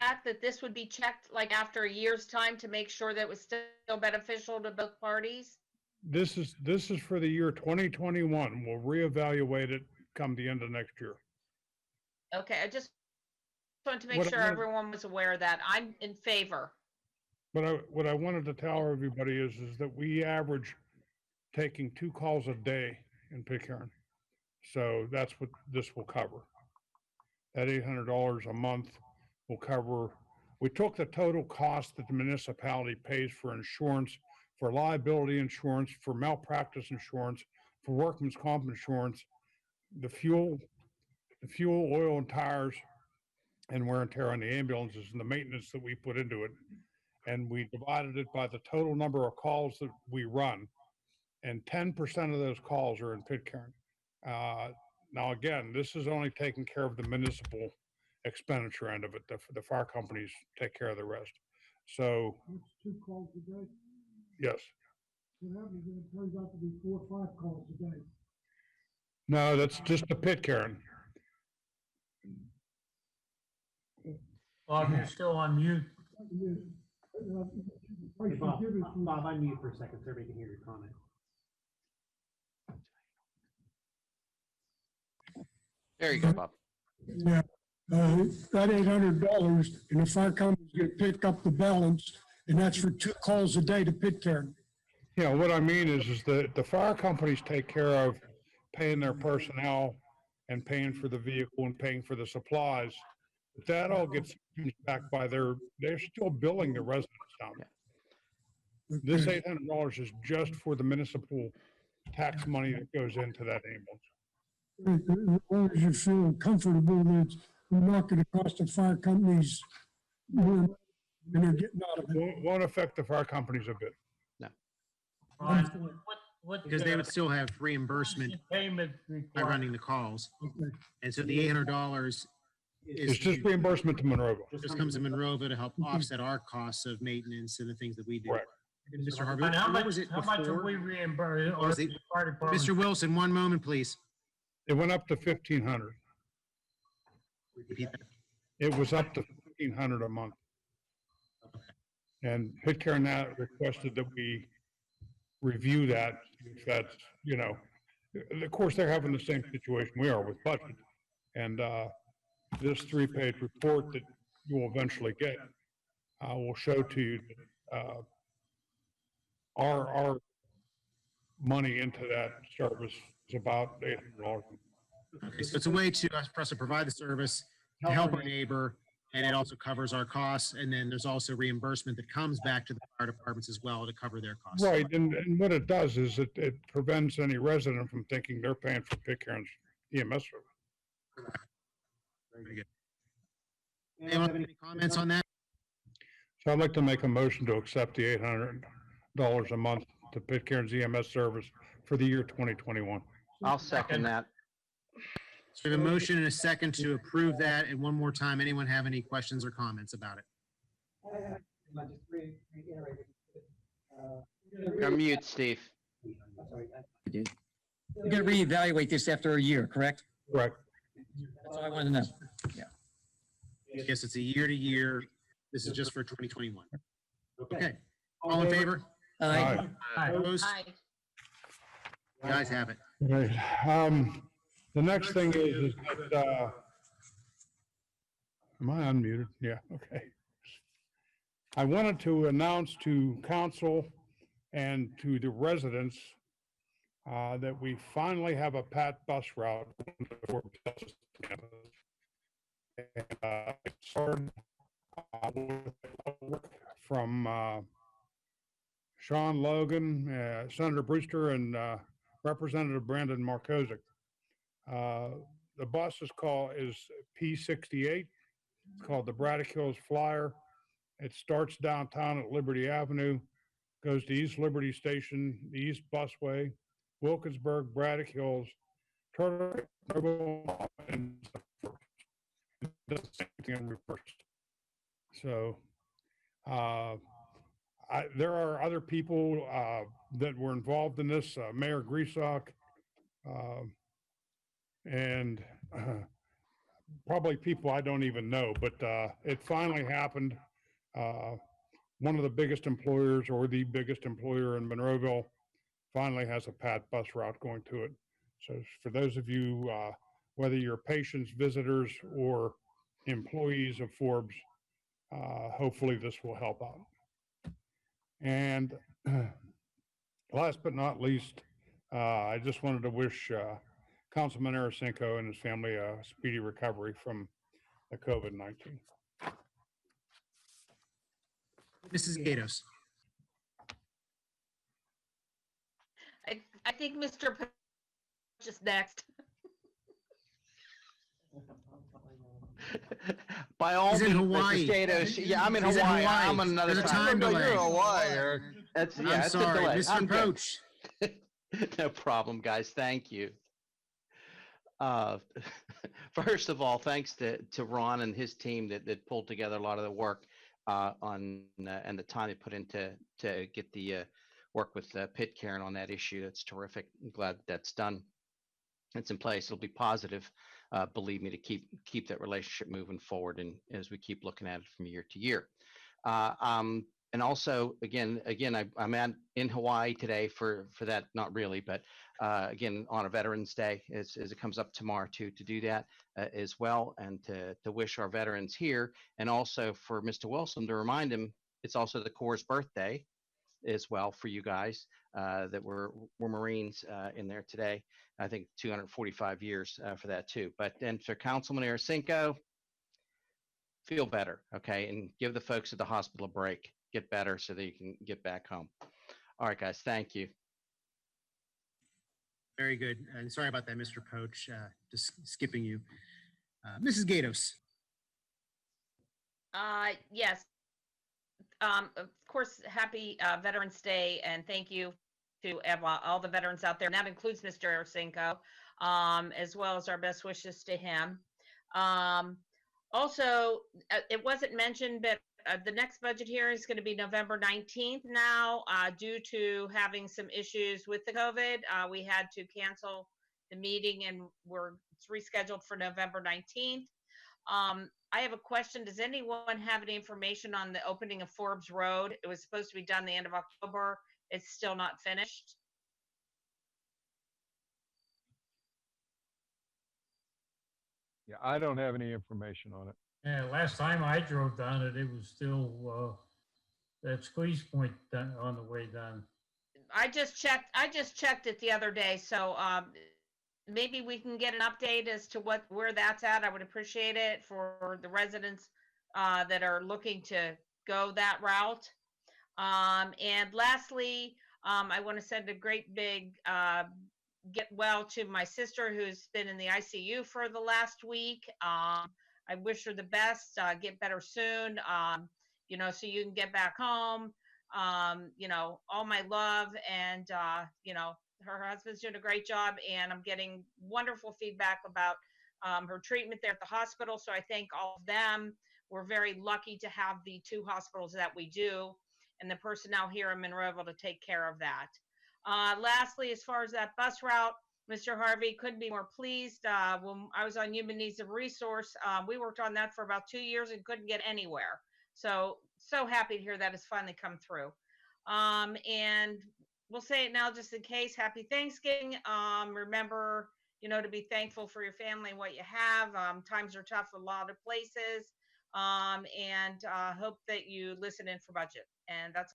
fact that this would be checked like after a year's time to make sure that it was still beneficial to both parties. This is for the year 2021. We'll reevaluate it come the end of next year. Okay, I just wanted to make What I sure wanted- everyone was aware of that. I'm in favor. But what I wanted to tell everybody is that we average taking 2 calls a day in Pitcairn. So that's what this will cover. That $800 a month will cover. We took the total cost that the municipality pays for insurance, for liability insurance, for malpractice insurance, for workman's comp insurance, the fuel, oil and tires, and wear and tear on the ambulances and the maintenance that we put into it. And we divided it by the total number of calls that we run. And 10% of those calls are in Pitcairn. Now, again, this is only taking care of the municipal expenditure end of it. The fire companies take care of the rest. So, That's 2 calls a day. yes. What happens if it turns out to be 4 or 5 calls a day? No, that's just the Pitcairn. Bob, you're still on mute. Hey, Bob, unmute for a second so everybody can hear your comment. There you go, Bob. Yeah, that $800, and the fire company's gonna pick up the balance, and that's for 2 calls a day to Pitcairn. Yeah, what I mean is that the fire companies take care of paying their personnel and paying for the vehicle and paying for the supplies. But that all gets back by they're still billing the residents down there. This $800 is just for the municipal tax money that goes into that ambulance. As long as you feel comfortable that it's not gonna cost the fire companies more than they're getting out of it. Won't affect the fire companies a bit. Ron, what Because they would still have reimbursement payment by required? running the calls. Okay. And so the $800 It's just reimbursement to Monroeville. just comes to Monroeville to help offset our costs of maintenance and the things that we do. Correct. Mr. Harvey, And how what much, was it how much are before? we reimbursed? Or is it- Mr. Wilson, one moment, please. It went up to 1,500. Repeat that. It was up to 1,500 a month. And Pitcairn now requested that we review that, if that's, of course, they're having the same situation we are with budget. And this 3-page report that you will eventually get will show to you our money into that service is about $800. Okay, so it's a way for us to provide the service, to help our neighbor, and it also covers our costs. And then there's also reimbursement that comes back to the fire departments as well to cover their costs. Right, and what it does is it prevents any resident from thinking they're paying for Pitcairn's EMS service. Very good. Anyone have any comments on that? So I'd like to make a motion to accept the $800 a month to Pitcairn's EMS service for the year 2021. I'll second that. So we have a motion and a second to approve that. And one more time, anyone have any questions or comments about it? I just reiterated. You're on mute, Steve. I'm sorry. We're gonna reevaluate this after a year, correct? Correct. That's all I want to know. Yes, it's a year to year. This is just for 2021. Okay. All in favor? Aye. Opposed? Aye. You guys have it. Right. The next thing is that, am I unmuted? Yeah, okay. I wanted to announce to council and to the residents that we finally have a PAT bus route. It started with from Sean Logan, Senator Brewster, and Representative Brandon Markozic. The bus is P68. It's called the Braddock Hills Flyer. It starts downtown at Liberty Avenue, goes to East Liberty Station, the East Busway, Wilkinsburg, Braddock Hills, Turtle, and does the same thing in reverse. So there are other people that were involved in this, Mayor Griesbach, and probably people I don't even know, but it finally happened. One of the biggest employers, or the biggest employer in Monroeville, finally has a PAT bus route going to it. So for those of you, whether you're patients, visitors, or employees of Forbes, hopefully this will help out. And last but not least, I just wanted to wish Councilman Arasenko and his family a speedy recovery from the COVID-19. Mrs. Gatos. I think Mr. Poach is next. By all He's in means, Hawaii. Mrs. Gatos, yeah, I'm in He's in Hawaii. Hawaii. I'm on another There's a time. time delay. That's, yeah, I'm it's a sorry, delay. I'm Mr. good. Poach. No problem, guys. Thank you. First of all, thanks to Ron and his team that pulled together a lot of the work on and the time they put into to get the work with Pitt Karen on that issue. That's terrific. I'm glad that's done. It's in place. It'll be positive. Believe me, to keep that relationship moving forward, and as we keep looking at it from year to year. And also, again, I'm in Hawaii today for that. Not really, but again, on a Veterans Day, as it comes up tomorrow to do that as well, and to wish our veterans here, and also for Mr. Wilson to remind him it's also the Corps' birthday as well for you guys that were Marines in there today. I think 245 years for that too. But then for Councilman Arasenko, feel better, okay? And give the folks at the hospital a break. Get better so that you can get back home. All right, guys, thank you. Very good. And sorry about that, Mr. Poach, just skipping you. Mrs. Gatos. Yes. Of course, happy Veterans Day, and thank you to all the veterans out there. And that includes Mr. Arasenko, as well as our best wishes to him. Also, it wasn't mentioned, but the next budget hearing is going to be November 19th now. Due to having some issues with the COVID, we had to cancel the meeting, and it's rescheduled for November 19th. I have a question. Does anyone have any information on the opening of Forbes Road? It was supposed to be done the end of October. It's still not finished. Yeah, I don't have any information on it. Yeah, last time I drove down it, it was still, that squeeze point on the way down. I just checked it the other day. So, maybe we can get an update as to where that's at. I would appreciate it for the residents that are looking to go that route. And lastly, I want to send a great big get well to my sister who's been in the ICU for the last week. I wish her the best, get better soon, so you can get back home. All my love, and, her husband's doing a great job, and I'm getting wonderful feedback about her treatment there at the hospital. So I thank all of them. We're very lucky to have the 2 hospitals that we do, and the personnel here in Monroeville to take care of that. Lastly, as far as that bus route, Mr. Harvey couldn't be more pleased. When I was on Human Needs and Resource, we worked on that for about 2 years and couldn't get anywhere. So happy to hear that has finally come through. And we'll say it now just in case. Happy Thanksgiving. Remember, to be thankful for your family and what you have. Times are tough in a lot of places. And hope that you listen in for budget. And that's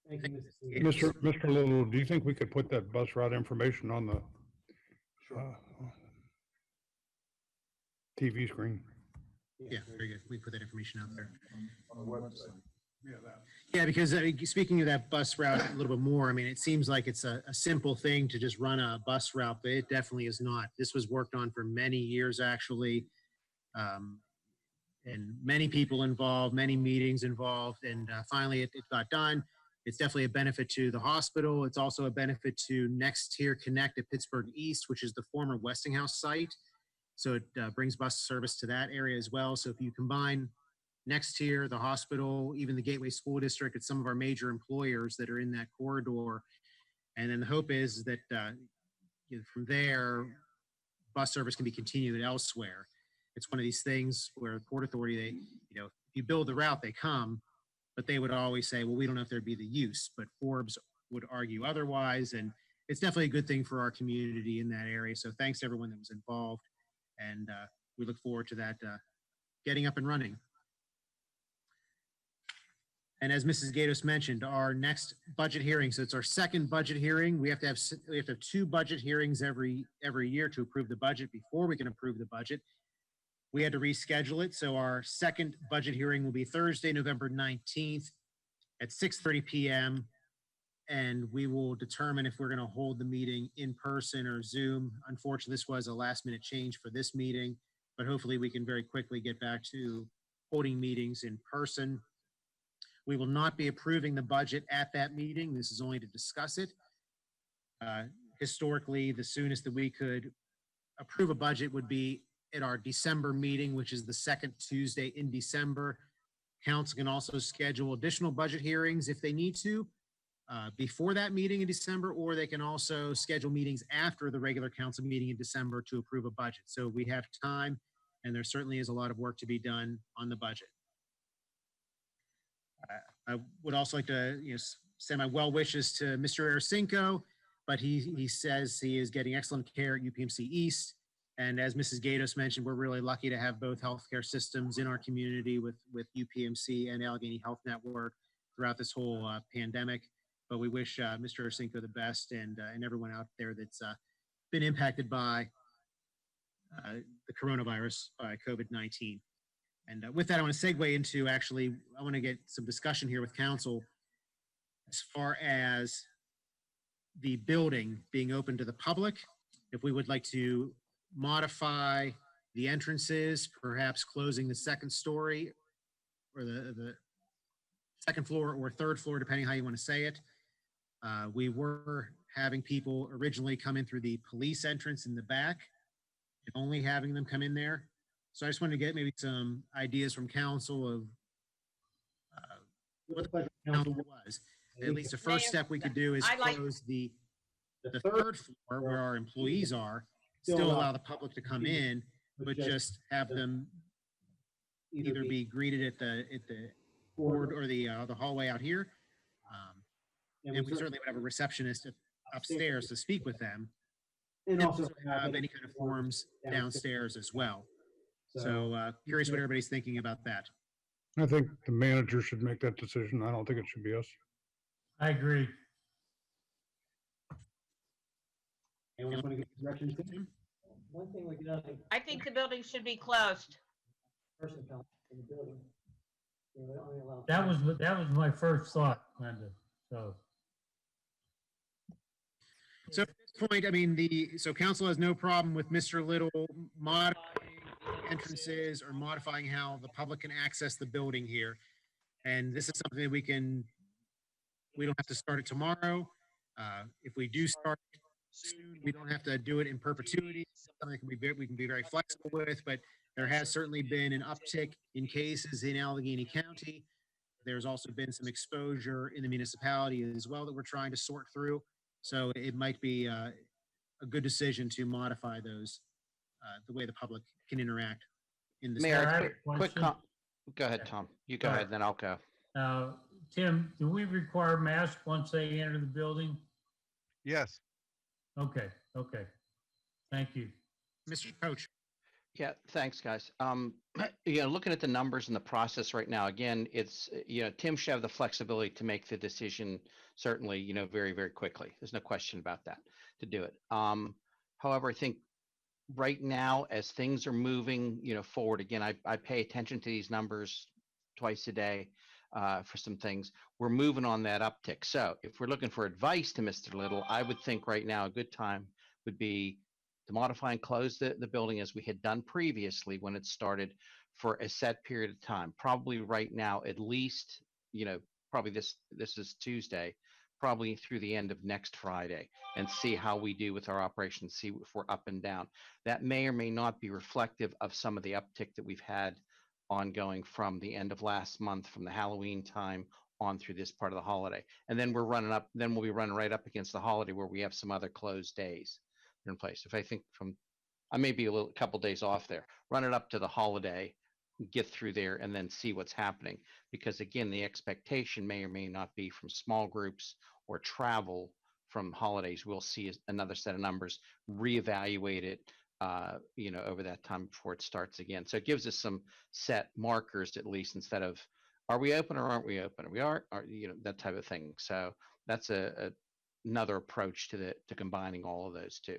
Thank you, Mrs. Gates. Mr. Little, do you think we could put that bus route information on the TV screen? Yeah, very good. We put that information out there. On the website. Yeah, because speaking of that bus route a little bit more, I mean, it seems like it's a simple thing to just run a bus route, but it definitely is not. This was worked on for many years, actually. And many people involved, many meetings involved, and finally it got done. It's definitely a benefit to the hospital. It's also a benefit to Next Tier Connect at Pittsburgh East, which is the former Westinghouse site. So it brings bus service to that area as well. So if you combine Next Tier, the hospital, even the Gateway School District, it's some of our major employers that are in that corridor. And then the hope is that from there, bus service can be continued elsewhere. It's one of these things where the Port Authority, if you build the route, they come, but they would always say, well, we don't know if there'd be the use, but Forbes would argue otherwise. And it's definitely a good thing for our community in that area. So thanks to everyone that was involved. And we look forward to that getting up and running. And as Mrs. Gatos mentioned, our next budget hearing, so it's our second budget hearing. We have to have 2 budget hearings every year to approve the budget before we can approve the budget. We had to reschedule it. So our second budget hearing will be Thursday, November 19th at 6:30 p.m. And we will determine if we're going to hold the meeting in person or Zoom. Unfortunately, this was a last minute change for this meeting, but hopefully we can very quickly get back to holding meetings in person. We will not be approving the budget at that meeting. This is only to discuss it. Historically, the soonest that we could approve a budget would be at our December meeting, which is the second Tuesday in December. Council can also schedule additional budget hearings if they need to before that meeting in December, or they can also schedule meetings after the regular council meeting in December to approve a budget. So we have time, and there certainly is a lot of work to be done on the budget. I would also like to send my well wishes to Mr. Aracinko, but he says he is getting excellent care at UPMC East. And as Mrs. Gatos mentioned, we're really lucky to have both healthcare systems in our community with UPMC and Allegheny Health Network throughout this whole pandemic. But we wish Mr. Aracinko the best and everyone out there that's been impacted by the coronavirus, by COVID-19. And with that, I want to segue into I want to get some discussion here with council as far as the building being open to the public. If we would like to modify the entrances, perhaps closing the second story or the second floor or third floor, depending how you want to say it. We were having people originally come in through the police entrance in the back and only having them come in there. So I just wanted to get maybe some ideas from council of what the council was. At least the first step we could do is close the third floor where our employees are, still allow the public to come in, but just have them either be greeted at the board or the hallway out here. And we certainly would have a receptionist upstairs to speak with them. And also have any kind of forms downstairs as well. So curious what everybody's thinking about that. I think the manager should make that decision. I don't think it should be us. I agree. Anyone want to get directions to him? One thing we can only I think the building should be closed. person come in the building. You know, they only allow- That was my first thought, Linda, so. So at this point, I mean, so council has no problem with Mr. Little modifying entrances or modifying how the public can access the building here. And this is something that we can we don't have to start it tomorrow. If we do start soon, we don't have to do it in perpetuity. Something we can be very flexible with, but there has certainly been an uptick in cases in Allegheny County. There's also been some exposure in the municipality as well that we're trying to sort through. So it might be a good decision to modify those, the way the public can interact in this. Mayor, I have a quick question. go ahead, Tom. You go All ahead, right. then I'll go. Tim, do we require masks once they enter the building? Yes. Okay, okay. Thank you. Mr. Coach. Yeah, thanks, guys. Looking at the numbers and the process right now, again, it's, Tim should have the flexibility to make the decision, certainly, very, very quickly. There's no question about that, to do it. However, I think right now, as things are moving, forward, again, I pay attention to these numbers twice a day for some things. We're moving on that uptick. So if we're looking for advice to Mr. Little, I would think right now a good time would be to modify and close the building as we had done previously when it started for a set period of time. Probably right now, at least, probably this is Tuesday, probably through the end of next Friday, and see how we do with our operations, see if we're up and down. That may or may not be reflective of some of the uptick that we've had ongoing from the end of last month, from the Halloween time on through this part of the holiday. And then we'll be running right up against the holiday where we have some other closed days in place. If I think I may be a couple days off there, run it up to the holiday, get through there, and then see what's happening. Because again, the expectation may or may not be from small groups or travel from holidays. We'll see another set of numbers, reevaluate it, over that time before it starts again. So it gives us some set markers, at least, instead of, are we open or aren't we open? We are, that type of thing. So that's another approach to combining all of those two.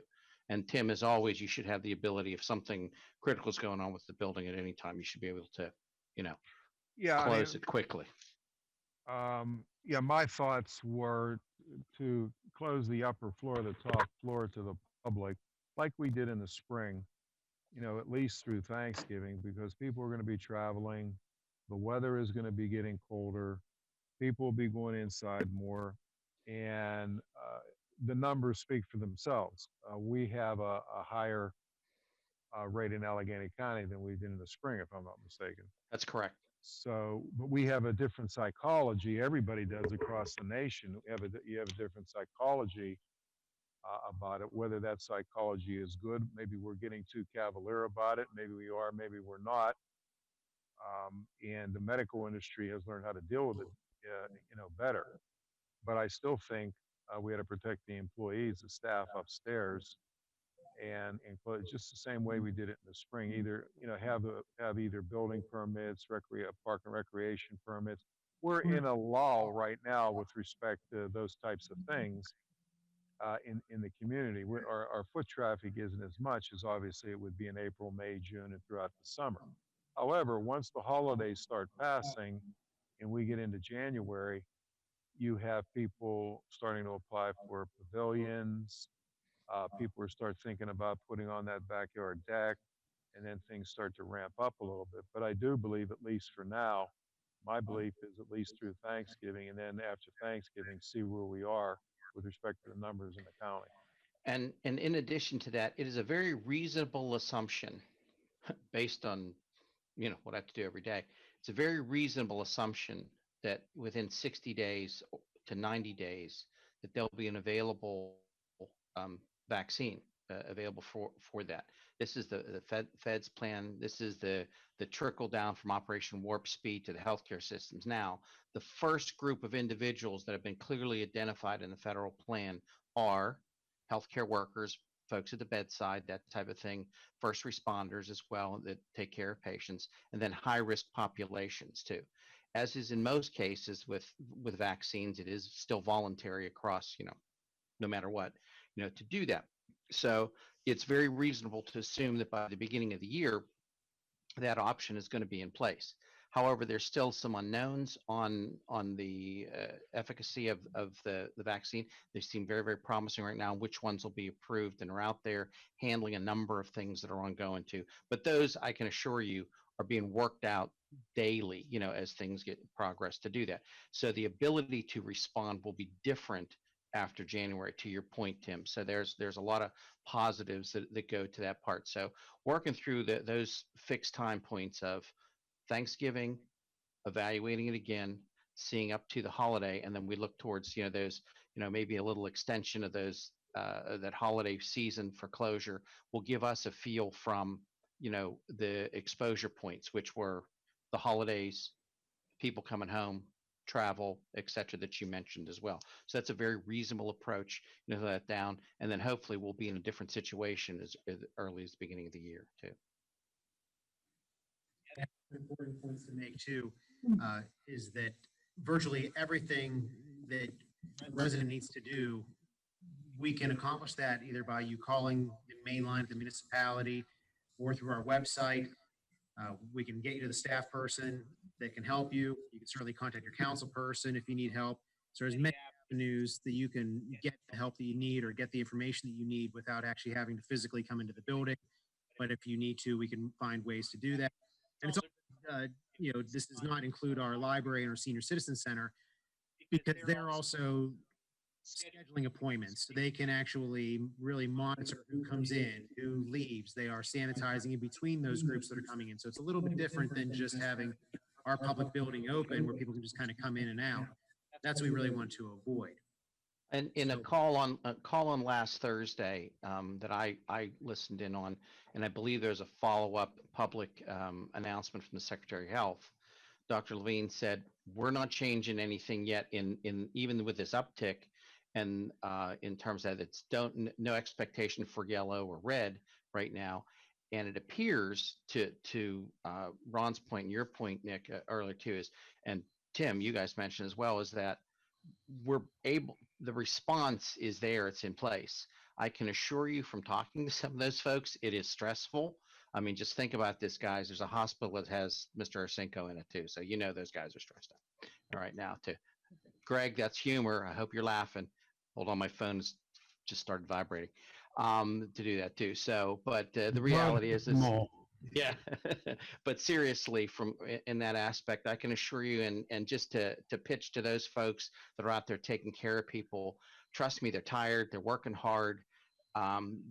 And Tim, as always, you should have the ability, if something critical is going on with the building at any time, you should be able to, close it quickly. My thoughts were to close the upper floor, the top floor to the public, like we did in the spring, at least through Thanksgiving, because people are going to be traveling. The weather is going to be getting colder. People will be going inside more. And the numbers speak for themselves. We have a higher rate in Allegheny County than we did in the spring, if I'm not mistaken. That's correct. So, but we have a different psychology. Everybody does across the nation. You have a different psychology about it. Whether that psychology is good, maybe we're getting too cavalier about it. Maybe we are. Maybe we're not. And the medical industry has learned how to deal with it, better. But I still think we had to protect the employees, the staff upstairs, and just the same way we did it in the spring. Either have either building permits, park and recreation permits. We're in a lull right now with respect to those types of things in the community. Our foot traffic isn't as much as obviously it would be in April, May, June, and throughout the summer. However, once the holidays start passing and we get into January, you have people starting to apply for pavilions. People start thinking about putting on that backyard deck, and then things start to ramp up a little bit. But I do believe, at least for now, my belief is at least through Thanksgiving, and then after Thanksgiving, see where we are with respect to the numbers in the county. And in addition to that, it is a very reasonable assumption based on, what I have to do every day. It's a very reasonable assumption that within 60 days to 90 days, that there'll be an available vaccine available for that. This is the Fed's plan. This is the trickle down from Operation Warp Speed to the healthcare systems. Now, the first group of individuals that have been clearly identified in the federal plan are healthcare workers, folks at the bedside, that type of thing, first responders as well that take care of patients, and then high-risk populations too. As is in most cases with vaccines, it is still voluntary across, no matter what, to do that. So it's very reasonable to assume that by the beginning of the year, that option is going to be in place. However, there's still some unknowns on the efficacy of the vaccine. They seem very, very promising right now. Which ones will be approved and are out there handling a number of things that are ongoing too. But those, I can assure you, are being worked out daily, as things get progress to do that. So the ability to respond will be different after January, to your point, Tim. So there's a lot of positives that go to that part. So working through those fixed time points of Thanksgiving, evaluating it again, seeing up to the holiday, and then we look towards, those, maybe a little extension of those, that holiday season for closure will give us a feel from, the exposure points, which were the holidays, people coming home, travel, et cetera, that you mentioned as well. So that's a very reasonable approach, that down, and then hopefully we'll be in a different situation as early as the beginning of the year too. Important points to make too, is that virtually everything that a resident needs to do, we can accomplish that either by you calling the main line at the municipality or through our website. We can get you to the staff person that can help you. You can certainly contact your council person if you need help. So there's many avenues that you can get the help that you need or get the information that you need without actually having to physically come into the building. But if you need to, we can find ways to do that. And it's also, this does not include our library and our senior citizen center because they're also scheduling appointments. So they can actually really monitor who comes in, who leaves. They are sanitizing in between those groups that are coming in. So it's a little bit different than just having our public building open where people can just kind of come in and out. That's what we really want to avoid. And in a call on last Thursday, that I listened in on, and I believe there's a follow-up public announcement from the Secretary of Health. Dr. Levine said, we're not changing anything yet in even with this uptick, and in terms that it's no expectation for yellow or red right now. And it appears to Ron's point and your point, Nick, earlier too, is, and Tim, you guys mentioned as well, is that the response is there, it's in place. I can assure you from talking to some of those folks, it is stressful. I mean, just think about this, guys. There's a hospital that has Mr. Arsenko in it too. So, those guys are stressed out right now too. Greg, that's humor. I hope you're laughing. Hold on, my phone's just started vibrating to do that too. So, but the reality is yeah, but seriously, in that aspect, I can assure you, and just to pitch to those folks that are out there taking care of people, trust me, they're tired, they're working hard.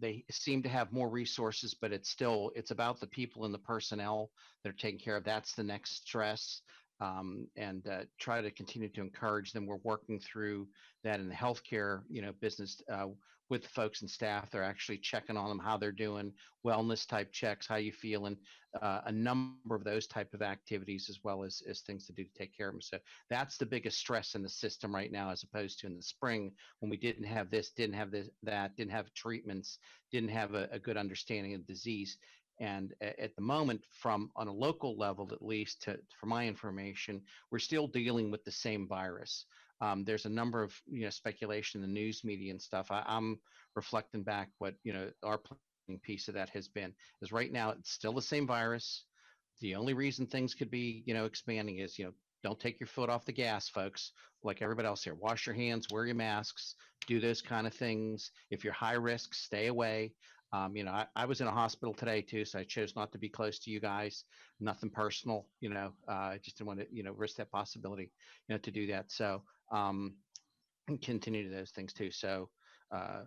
They seem to have more resources, but it's about the people and the personnel that are taking care of. That's the next stress. And try to continue to encourage them. We're working through that in the healthcare, business with folks and staff. They're actually checking on them, how they're doing, wellness type checks, how you feeling, a number of those type of activities, as well as things to do to take care of them. So that's the biggest stress in the system right now, as opposed to in the spring when we didn't have this, didn't have this, that, didn't have treatments, didn't have a good understanding of disease. And at the moment, on a local level, at least, for my information, we're still dealing with the same virus. There's a number of speculation in the news media and stuff. I'm reflecting back what our planning piece of that has been. Is right now it's still the same virus. The only reason things could be expanding is don't take your foot off the gas, folks. Like everybody else here, wash your hands, wear your masks, do those kind of things. If you're high risk, stay away. I was in a hospital today too, so I chose not to be close to you guys. Nothing personal, I just didn't want to, risk that possibility, to do that. So, and continue to those things too. So,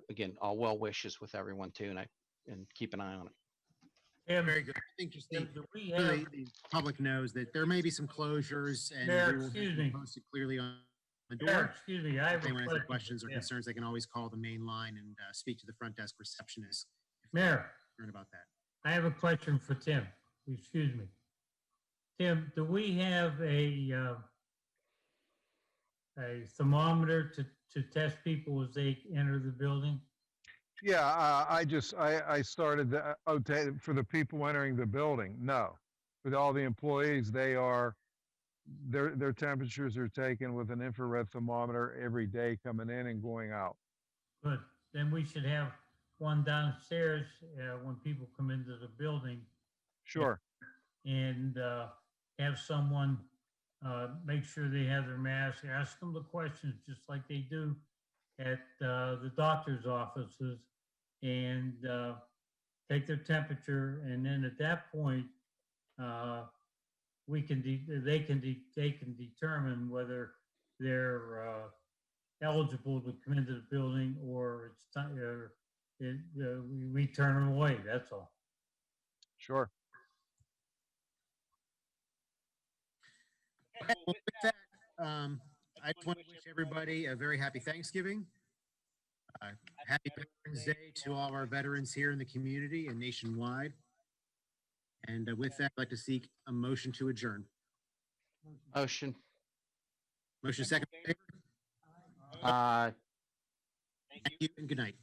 again, all well wishes with everyone too, and keep an eye on it. Tim, Very good. I think just Tim, do we have, really the public knows that there may be some closures and Mayor, we will excuse me. post it clearly on the Mayor, door. excuse me, I have If anyone a has any question. questions or Yeah. concerns, they can always call the main line and speak to the front desk receptionist. Mayor, Learn about that. I have a question for Tim. Excuse me. Tim, do we have a thermometer to test people as they enter the building? Yeah, I started for the people entering the building. No, with all the employees, their temperatures are taken with an infrared thermometer every day coming in and going out. Good. Then we should have one downstairs when people come into the building. Sure. And have someone make sure they have their mask, ask them the questions just like they do at the doctor's offices, and take their temperature, and then at that point, they can determine whether they're eligible to come into the building, or it's time, we turn them away, that's all. Sure. Well, with that, I just want to wish everybody a very happy Thanksgiving. Happy Veterans Day to all of our veterans here in the community and nationwide. And with that, I'd like to seek a motion to adjourn. Motion. Motion second. Uh, Thank you and good night.